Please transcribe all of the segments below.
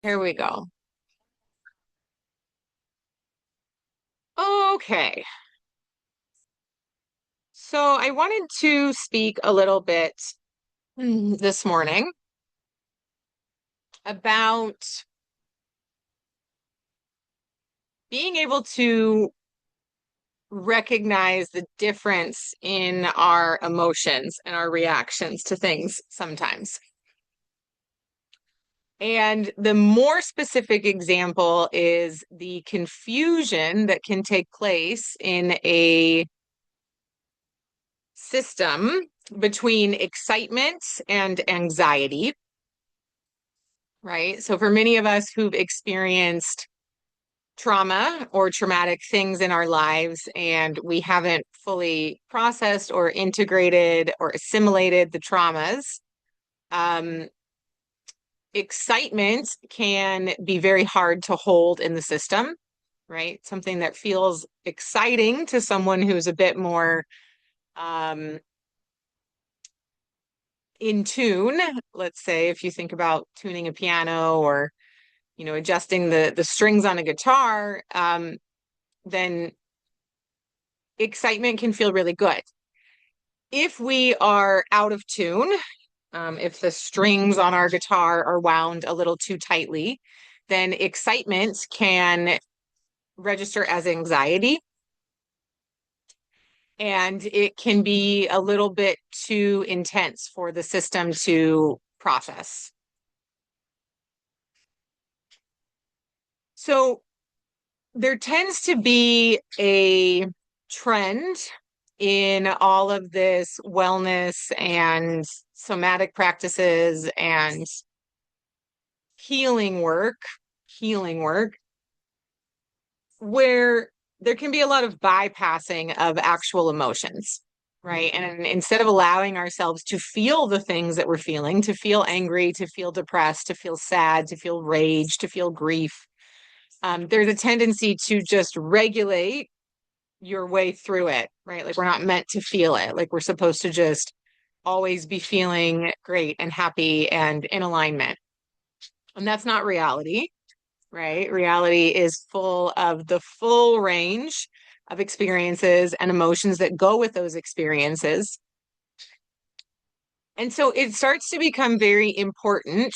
Here we go. Okay. So I wanted to speak a little bit this morning about being able to recognize the difference in our emotions and our reactions to things sometimes. And the more specific example is the confusion that can take place in a system between excitement and anxiety, right? So for many of us who've experienced trauma or traumatic things in our lives and we haven't fully processed or integrated or assimilated the traumas, um, excitement can be very hard to hold in the system, right? Something that feels exciting to someone who's a bit more um, in tune. Let's say if you think about tuning a piano or adjusting the strings on a guitar, then excitement can feel really good. If we are out of tune, if the strings on our guitar are wound a little too tightly, then excitement can register as anxiety, and it can be a little bit too intense for the system to process. So there tends to be a trend in all of this wellness and somatic practices and healing work, healing work, where there can be a lot of bypassing of actual emotions, right? And instead of allowing ourselves to feel the things that we're feeling, to feel angry, to feel depressed, to feel sad, to feel rage, to feel grief, there's a tendency to just regulate your way through it, right? Like we're not meant to feel it. Like we're supposed to just always be feeling great and happy and in alignment. And that's not reality, right? Reality is full of the full range of experiences and emotions that go with those experiences. And so it starts to become very important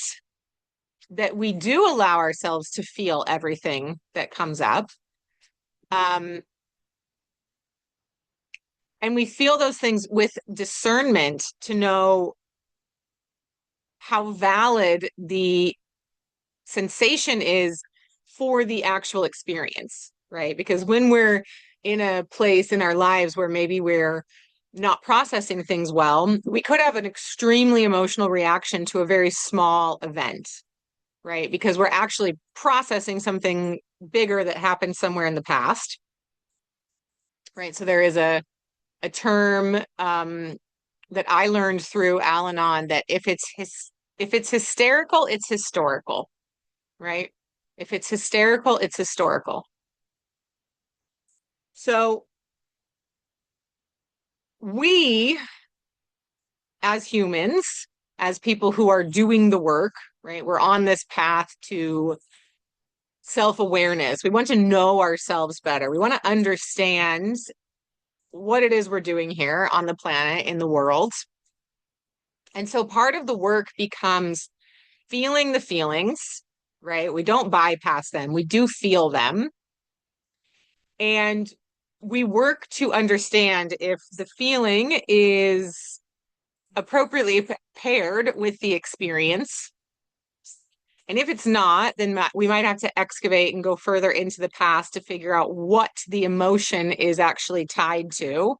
that we do allow ourselves to feel everything that comes up. Um, and we feel those things with discernment to know how valid the sensation is for the actual experience, right? Because when we're in a place in our lives where maybe we're not processing things well, we could have an extremely emotional reaction to a very small event, right? Because we're actually processing something bigger that happened somewhere in the past, right? So there is a term that I learned through Al-Anon that if it's hysterical, it's historical, right? If it's hysterical, it's historical. So we, as humans, as people who are doing the work, right? We're on this path to self-awareness. We want to know ourselves better. We want to understand what it is we're doing here on the planet, in the world. And so part of the work becomes feeling the feelings, right? We don't bypass them. We do feel them. And we work to understand if the feeling is appropriately paired with the experience. And if it's not, then we might have to excavate and go further into the past to figure out what the emotion is actually tied to.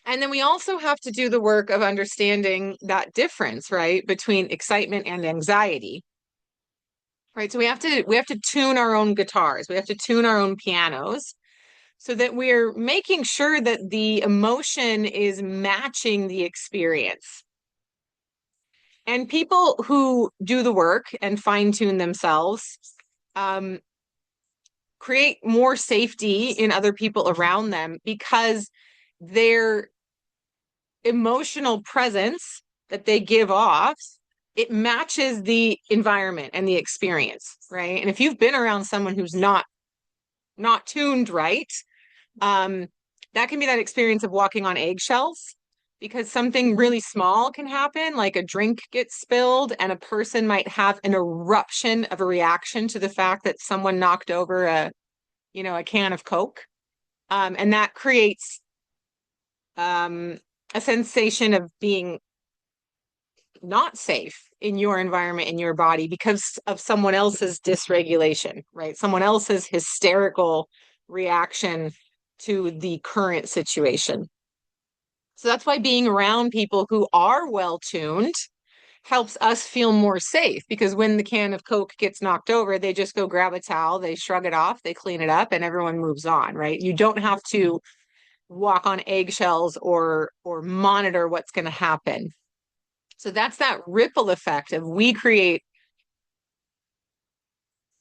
And then we also have to do the work of understanding that difference, right, between excitement and anxiety. Right. So we have to tune our own guitars. We have to tune our own pianos so that we're making sure that the emotion is matching the experience. And people who do the work and fine tune themselves um, create more safety in other people around them because their emotional presence that they give off it matches the environment and the experience, right? And if you've been around someone who's not tuned right, um, that can be that experience of walking on eggshells because something really small can happen, like a drink gets spilled, and a person might have an eruption of a reaction to the fact that someone knocked over a can of Coke. And that creates um, a sensation of being not safe in your environment, in your body, because of someone else's dysregulation, right? Someone else's hysterical reaction to the current situation. So that's why being around people who are well tuned helps us feel more safe because when the can of Coke gets knocked over, they just go grab a towel, they shrug it off, they clean it up, and everyone moves on, right? You don't have to walk on eggshells or monitor what's going to happen. So that's that ripple effect of we create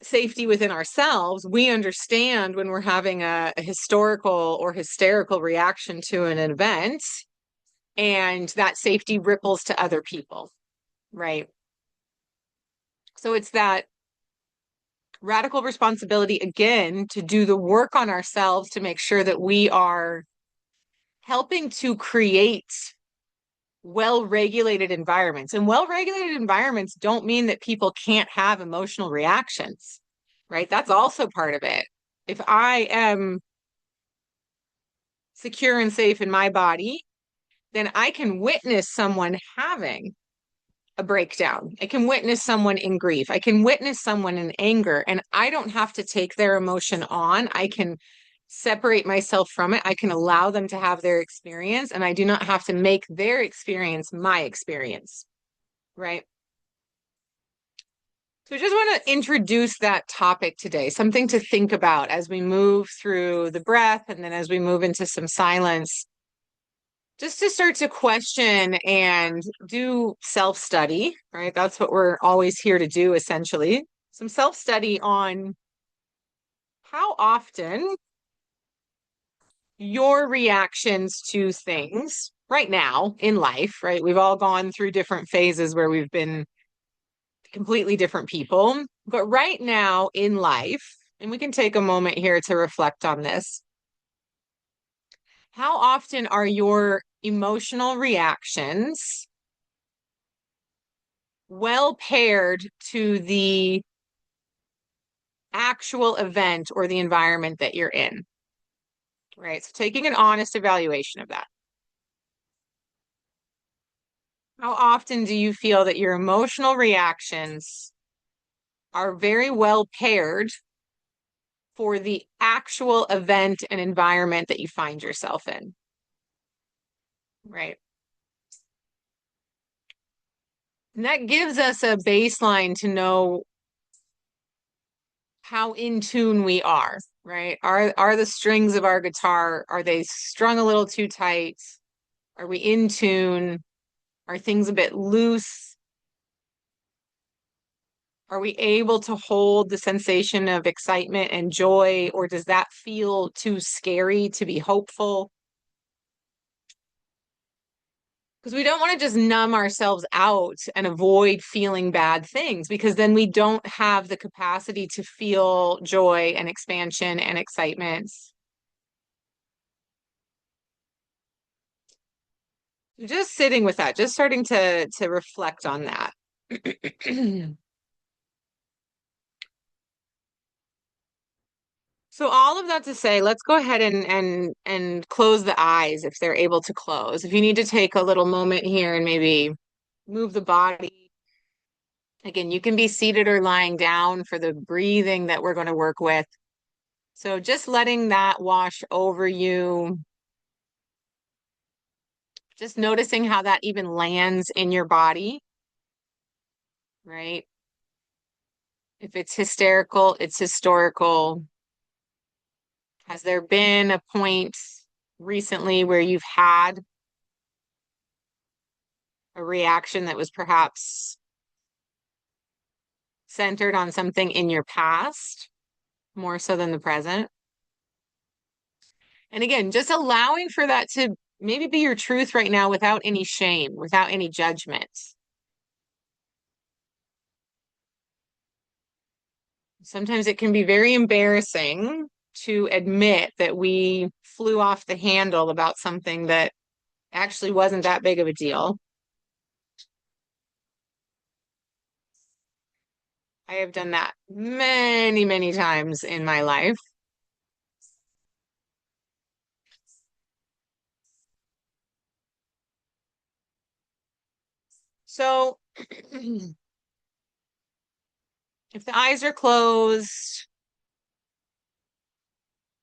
safety within ourselves. We understand when we're having a historical or hysterical reaction to an event, and that safety ripples to other people, right? So it's that radical responsibility again to do the work on ourselves to make sure that we are helping to create well-regulated environments. And well-regulated environments don't mean that people can't have emotional reactions, right? That's also part of it. If I am secure and safe in my body, then I can witness someone having a breakdown. I can witness someone in grief. I can witness someone in anger, and I don't have to take their emotion on. I can separate myself from it. I can allow them to have their experience, and I do not have to make their experience my experience, right? So I just want to introduce that topic today, something to think about as we move through the breath and then as we move into some silence, just to start to question and do self-study, right? That's what we're always here to do, essentially. Some self-study on how often your reactions to things right now in life, right? We've all gone through different phases where we've been completely different people, but right now in life, and we can take a moment here to reflect on this. How often are your emotional reactions well paired to the actual event or the environment that you're in, right? So taking an honest evaluation of that. How often do you feel that your emotional reactions are very well paired for the actual event and environment that you find yourself in, right? And that gives us a baseline to know how in tune we are, right? Are the strings of our guitar, are they strung a little too tight? Are we in tune? Are things a bit loose? Are we able to hold the sensation of excitement and joy, or does that feel too scary to be hopeful? Because we don't want to just numb ourselves out and avoid feeling bad things, because then we don't have the capacity to feel joy and expansion and excitement. Just sitting with that, just starting to reflect on that. So all of that to say, let's go ahead and close the eyes if they're able to close. If you need to take a little moment here and maybe move the body. Again, you can be seated or lying down for the breathing that we're going to work with. So just letting that wash over you. Just noticing how that even lands in your body, right? If it's hysterical, it's historical. Has there been a point recently where you've had a reaction that was perhaps centered on something in your past, more so than the present? And again, just allowing for that to maybe be your truth right now without any shame, without any judgment. Sometimes it can be very embarrassing to admit that we flew off the handle about something that actually wasn't that big of a deal. I have done that many, many times in my life. So if the eyes are closed,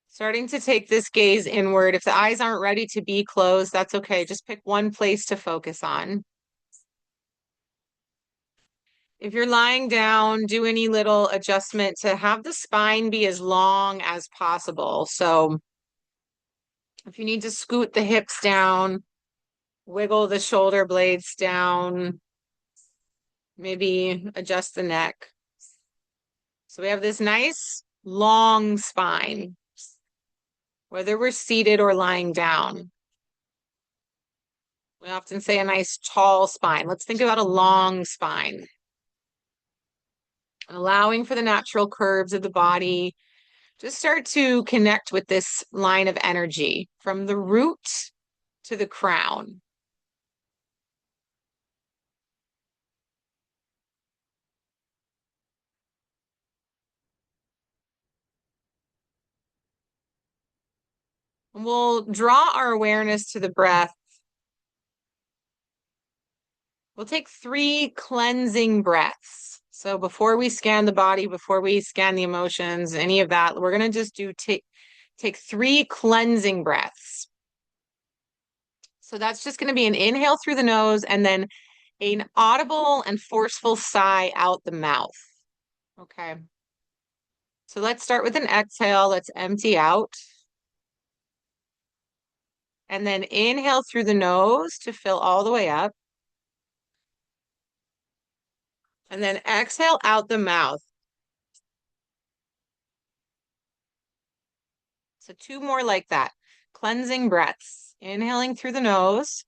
starting to take this gaze inward. If the eyes aren't ready to be closed, that's okay. Just pick one place to focus on. If you're lying down, do any little adjustment to have the spine be as long as possible. So if you need to scoot the hips down, wiggle the shoulder blades down, maybe adjust the neck. So we have this nice long spine, whether we're seated or lying down. We often say a nice tall spine. Let's think about a long spine. Allowing for the natural curves of the body. Just start to connect with this line of energy from the root to the crown. And we'll draw our awareness to the breath. We'll take 3 cleansing breaths. So before we scan the body, before we scan the emotions, any of that, we're going to just take 3 cleansing breaths. So that's just going to be an inhale through the nose and then an audible and forceful sigh out the mouth. Okay. So let's start with an exhale. Let's empty out. And then inhale through the nose to fill all the way up. And then exhale out the mouth. So 2 more like that. Cleansing breaths. Inhaling through the nose.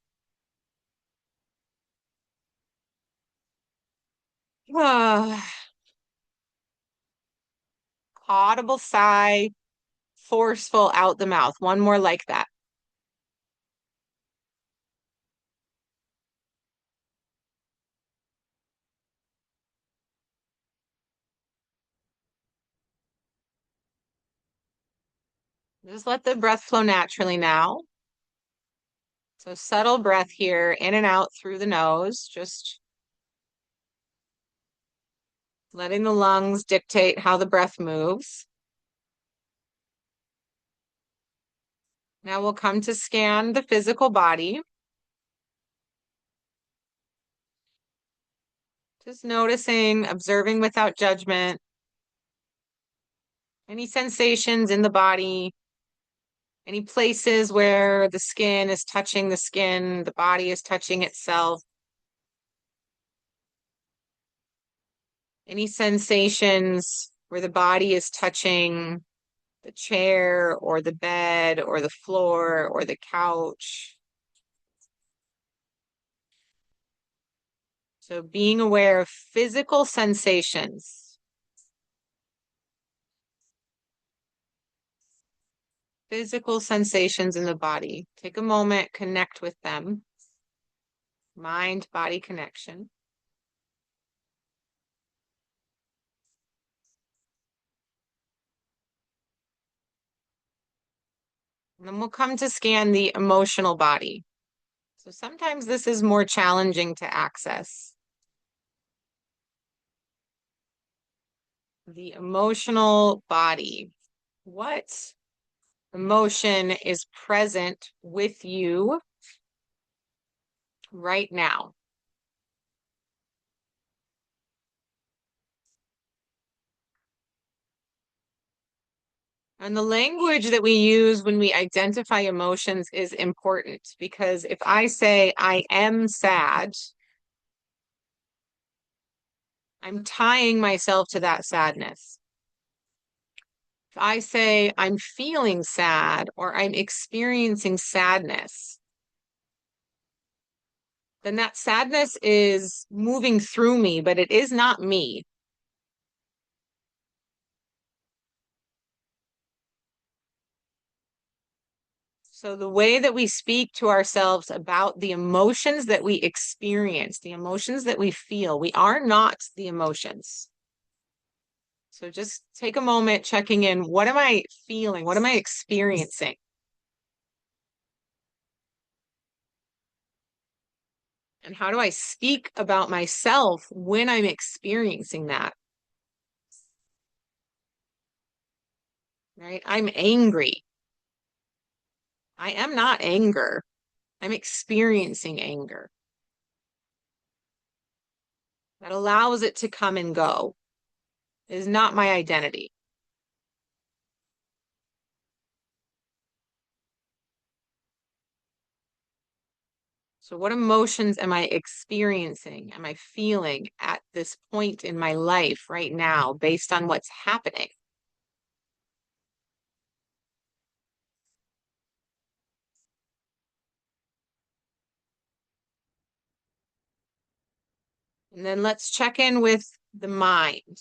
Audible sigh, forceful out the mouth. 1 more like that. Just let the breath flow naturally now. So subtle breath here, in and out through the nose, just letting the lungs dictate how the breath moves. Now we'll come to scan the physical body. Just noticing, observing without judgment. Any sensations in the body, any places where the skin is touching the skin, the body is touching itself. Any sensations where the body is touching the chair or the bed or the floor or the couch. So being aware of physical sensations. Physical sensations in the body. Take a moment, connect with them. Mind-body connection. And then we'll come to scan the emotional body. So sometimes this is more challenging to access. The emotional body. What emotion is present with you right now? And the language that we use when we identify emotions is important because if I say I am sad, I'm tying myself to that sadness. If I say I'm feeling sad or I'm experiencing sadness, then that sadness is moving through me, but it is not me. So the way that we speak to ourselves about the emotions that we experience, the emotions that we feel, we are not the emotions. So just take a moment checking in. What am I feeling? What am I experiencing? And how do I speak about myself when I'm experiencing that? Right? I'm angry. I am not anger. I'm experiencing anger. That allows it to come and go. It is not my identity. So, what emotions am I experiencing? Am I feeling at this point in my life right now based on what's happening? And then let's check in with the mind,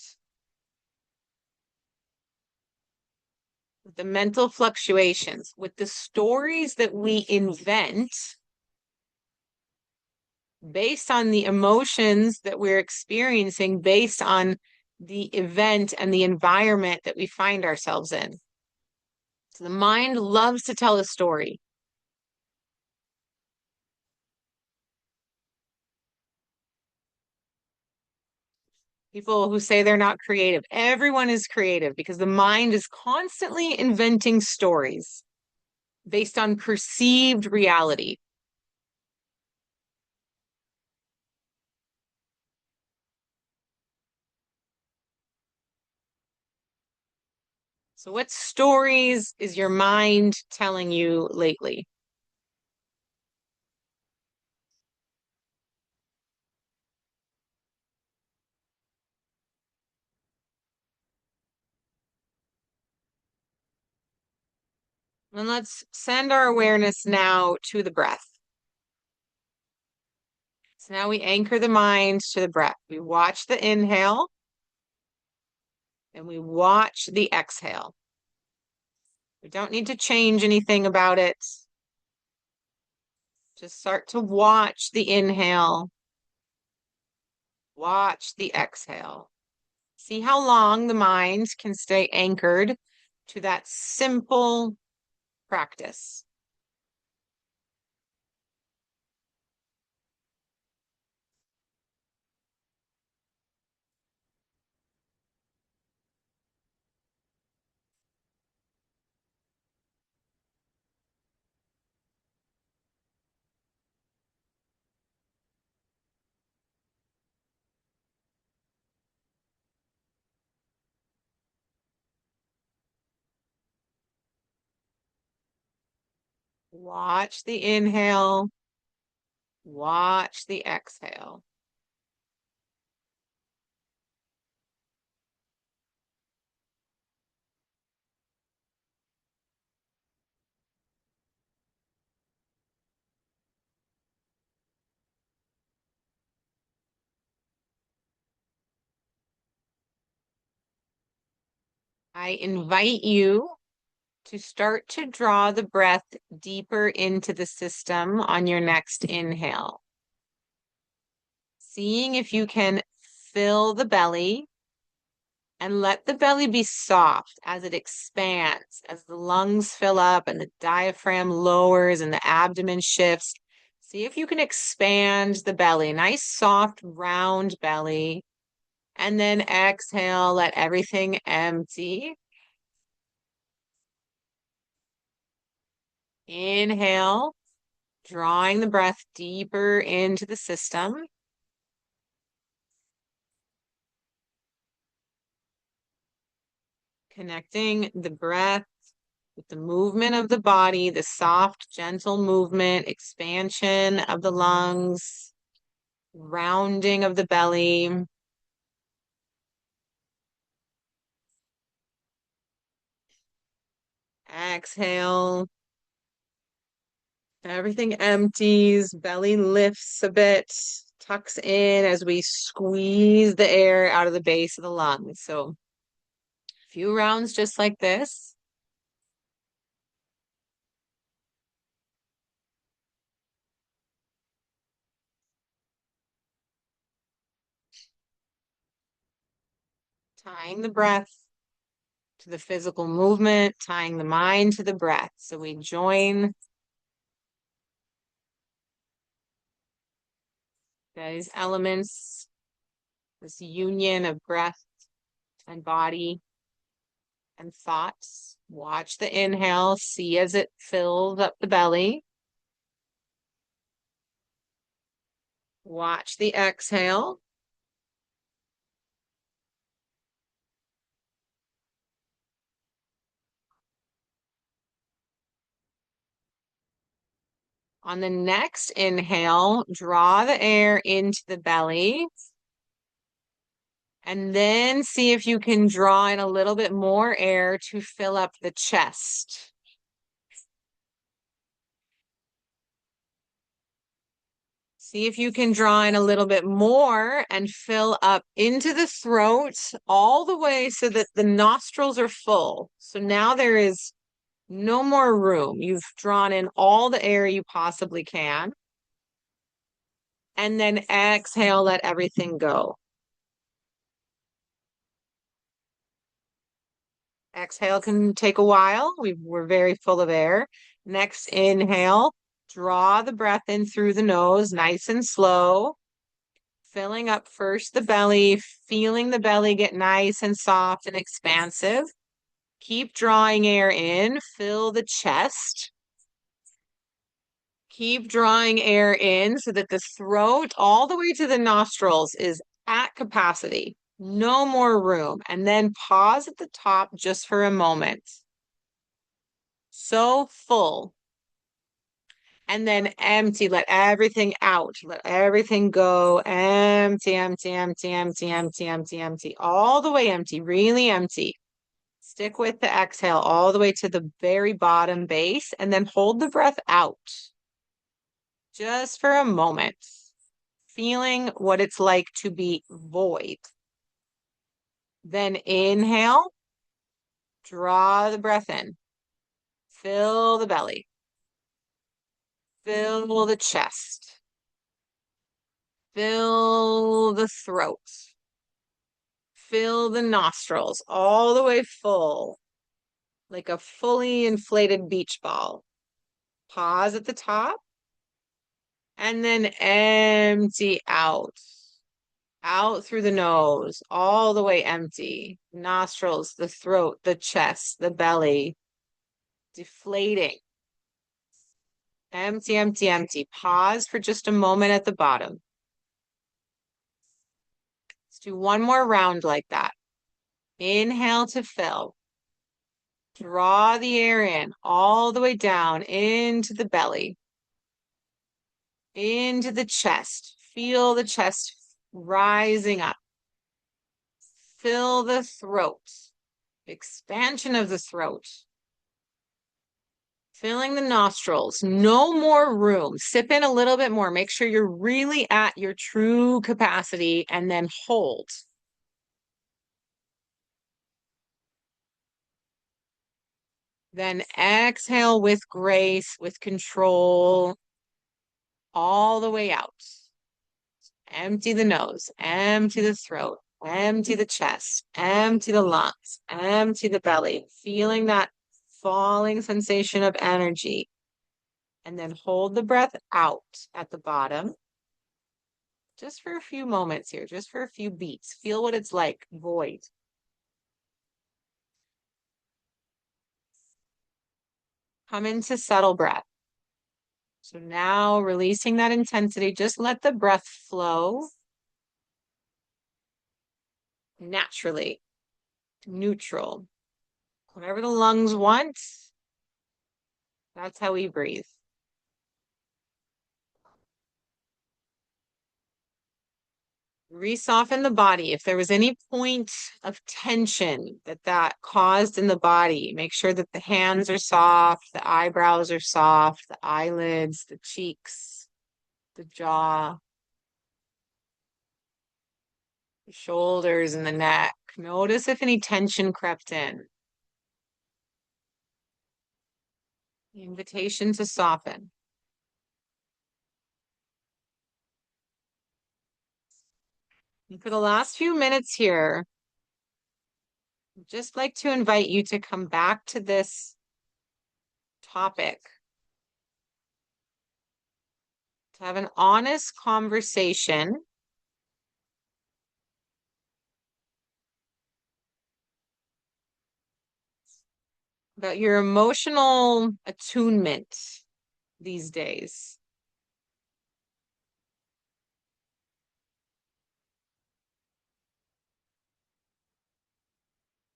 with the mental fluctuations, with the stories that we invent based on the emotions that we're experiencing, based on the event and the environment that we find ourselves in. So the mind loves to tell a story. People who say they're not creative, everyone is creative because the mind is constantly inventing stories based on perceived reality. So, what stories is your mind telling you lately? And let's send our awareness now to the breath. So now we anchor the mind to the breath. We watch the inhale and we watch the exhale. We don't need to change anything about it. Just start to watch the inhale, watch the exhale. See how long the mind can stay anchored to that simple practice. Watch the inhale, watch the exhale. I invite you to start to draw the breath deeper into the system on your next inhale. Seeing if you can fill the belly and let the belly be soft as it expands, as the lungs fill up and the diaphragm lowers and the abdomen shifts. See if you can expand the belly, nice, soft, round belly. And then exhale, let everything empty. Inhale, drawing the breath deeper into the system. Connecting the breath with the movement of the body, the soft, gentle movement, expansion of the lungs, rounding of the belly. Exhale. Everything empties, belly lifts a bit, tucks in as we squeeze the air out of the base of the lungs. So a few rounds just like this. Tying the breath to the physical movement, tying the mind to the breath. So we join these elements, this union of breath and body and thoughts. Watch the inhale, see as it fills up the belly. Watch the exhale. On the next inhale, draw the air into the belly. And then see if you can draw in a little bit more air to fill up the chest. See if you can draw in a little bit more and fill up into the throat all the way so that the nostrils are full. So now there is no more room. You've drawn in all the air you possibly can. And then exhale, let everything go. Exhale can take a while. We're very full of air. Next inhale, draw the breath in through the nose, nice and slow. Filling up first the belly, feeling the belly get nice and soft and expansive. Keep drawing air in, fill the chest. Keep drawing air in so that the throat all the way to the nostrils is at capacity. No more room. And then pause at the top just for a moment. So full. And then empty, let everything out, let everything go. Empty, empty, empty, empty, empty, empty, empty, all the way empty, really empty. Stick with the exhale all the way to the very bottom base and then hold the breath out just for a moment, feeling what it's like to be void. Then inhale, draw the breath in, fill the belly, fill the chest, fill the throat, fill the nostrils all the way full, like a fully inflated beach ball. Pause at the top and then empty out through the nose, all the way empty. Nostrils, the throat, the chest, the belly, deflating. Empty, empty, empty. Pause for just a moment at the bottom. Let's do one more round like that. Inhale to fill. Draw the air in all the way down into the belly, into the chest. Feel the chest rising up. Fill the throat, expansion of the throat. Filling the nostrils, no more room. Sip in a little bit more. Make sure you're really at your true capacity and then hold. Then exhale with grace, with control, all the way out. Empty the nose, empty the throat, empty the chest, empty the lungs, empty the belly, feeling that falling sensation of energy. And then hold the breath out at the bottom. Just for a few moments here, just for a few beats. Feel what it's like, void. Come into subtle breath. So now releasing that intensity, just let the breath flow naturally, neutral. Whatever the lungs want, that's how we breathe. Re-soften the body. If there was any point of tension that caused in the body, make sure that the hands are soft, the eyebrows are soft, the eyelids, the cheeks, the jaw, the shoulders and the neck. Notice if any tension crept in. The invitation to soften. And for the last few minutes here, I'd just like to invite you to come back to this topic, to have an honest conversation about your emotional attunement these days.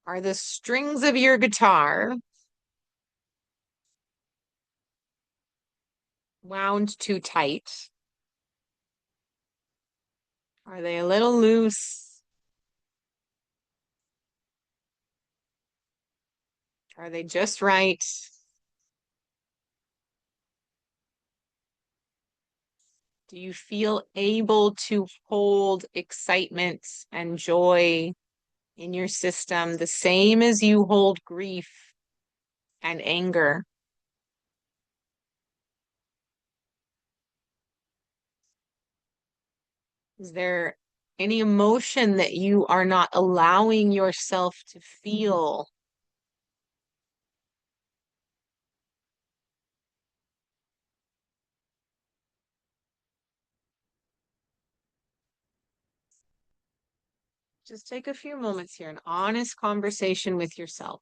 Are the strings of your guitar wound too tight? Are they a little loose? Are they just right? Do you feel able to hold excitement and joy in your system the same as you hold grief and anger? Is there any emotion that you are not allowing yourself to feel? Just take a few moments here, an honest conversation with yourself.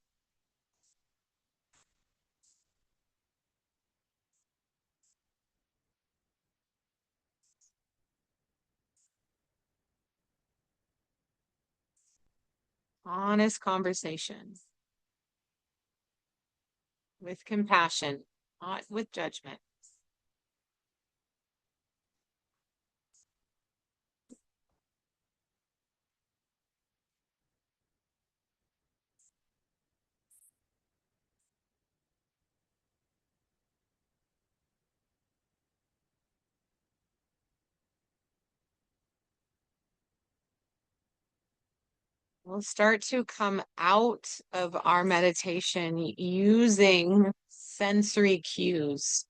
Honest conversation with compassion, not with judgment. We'll start to come out of our meditation using sensory cues.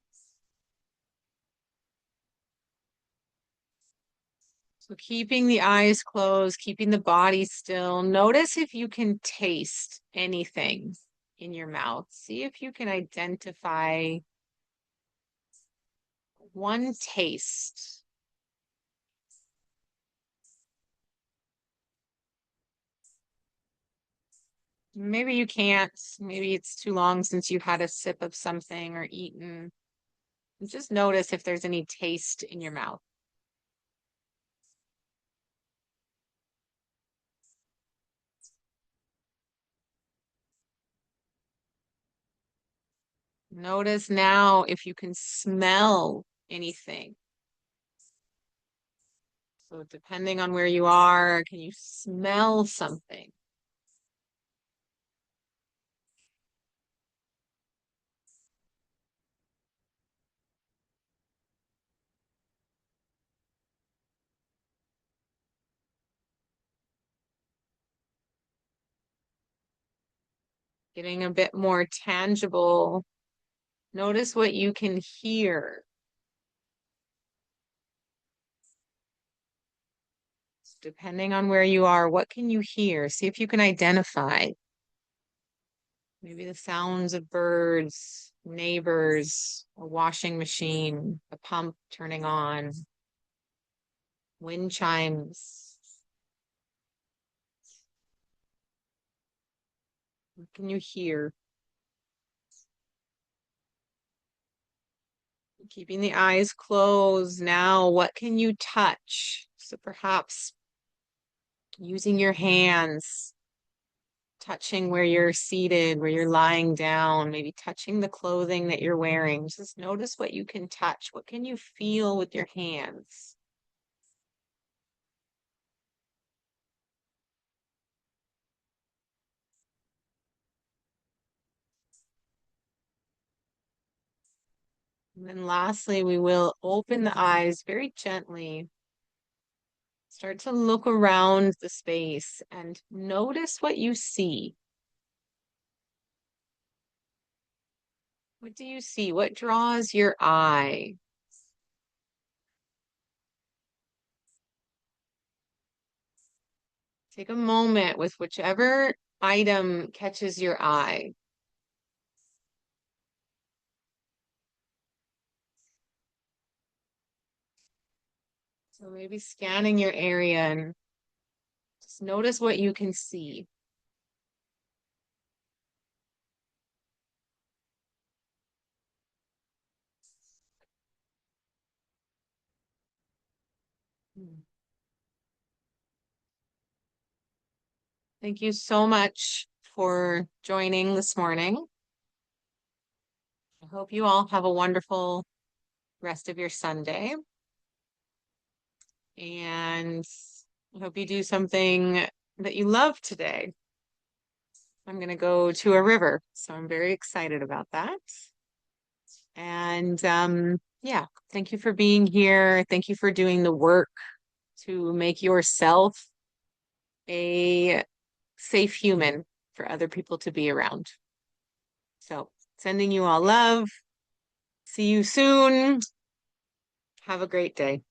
So keeping the eyes closed, keeping the body still. Notice if you can taste anything in your mouth. See if you can identify one taste. Maybe you can't. Maybe it's too long since you've had a sip of something or eaten. Just notice if there's any taste in your mouth. Notice now if you can smell anything. So depending on where you are, can you smell something? Getting a bit more tangible. Notice what you can hear. Depending on where you are, what can you hear? See if you can identify. Maybe the sounds of birds, neighbors, a washing machine, a pump turning on, wind chimes. What can you hear? Keeping the eyes closed now, what can you touch? So perhaps using your hands, touching where you're seated, where you're lying down, maybe touching the clothing that you're wearing. Just notice what you can touch. What can you feel with your hands? And then lastly, we will open the eyes very gently. Start to look around the space and notice what you see. What do you see? What draws your eye? Take a moment with whichever item catches your eye? So maybe scanning your area and just notice what you can see. Hmm. Thank you so much for joining this morning. I hope you all have a wonderful rest of your Sunday. And I hope you do something that you love today. I'm going to go to a river, so I'm very excited about that. And yeah, thank you for being here. Thank you for doing the work to make yourself a safe human for other people to be around. So, sending you all love. See you soon. Have a great day.